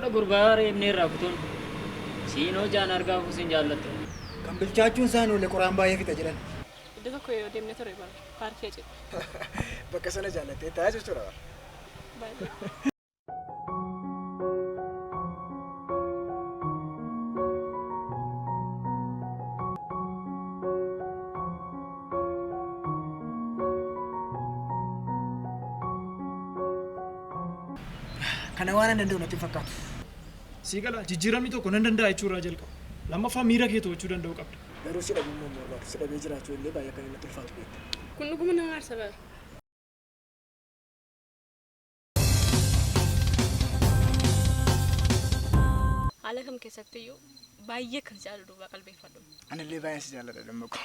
Haadha gurbaaree inni irraa kutuun siinoo jaan argaa kuusin jaallatte. Kan bilchaachuun isaan oole qoraan baay'ee fixa jedhan. Iddoo tokko yoo deemnee ture bara paarkii jedhu. Bakka sana jaallattee taa'aa jechuudha. Baay'ee. Kana waan hin danda'u natti fakkaatu. Sii gala jijjiiramni tokko nan danda'a jechuurraa jalqaba. Lammaffaa miira kee to'achuu danda'uu qabda. Garuu si dhabuu immoo barbaadu. Si dhabee jiraachuu illee baay'ee kan natti ulfaatu beekta. Kun dhuguma nama aarsa bara. Haala kam keessatti iyyuu baay'ee kan si jaalladhu duuba qalbeeffadhu. Ani illee baay'ee si jaalladha damma ko.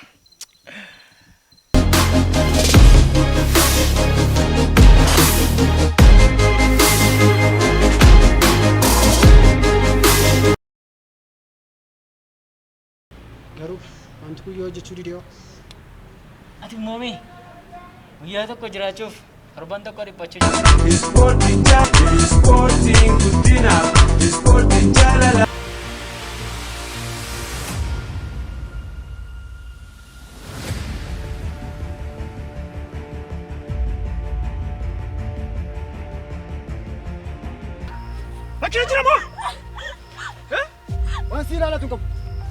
Garuu wanti kun yoo hojjechuu didee Ati moomii guyyaa tokko jiraachuuf torban tokko dhiphachuu jira. Sporting guddina, sporting jaalala. Bakki jira moo? Waan si ilaalatu qabu.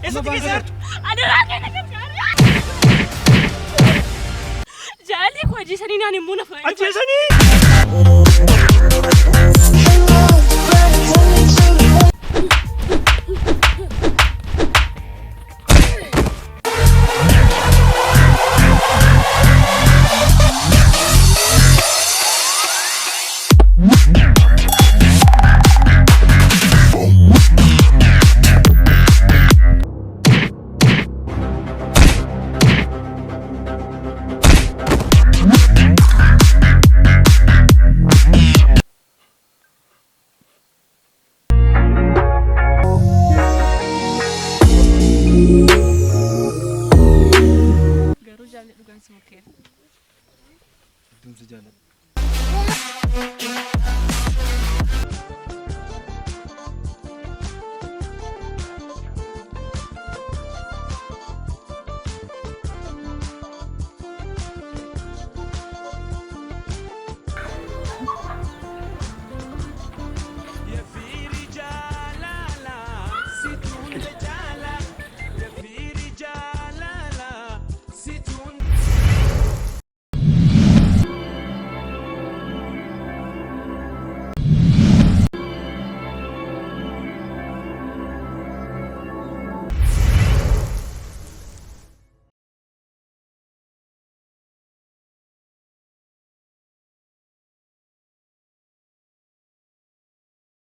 Eessatti keessa jirtu? Ani raakee na gargaara. Jaalli koo ajjeesanii naan immoo na fayyadu. Ajjeesanii! Garuu jaalli dhugaan si mukkeera. Dumsi jaalladha.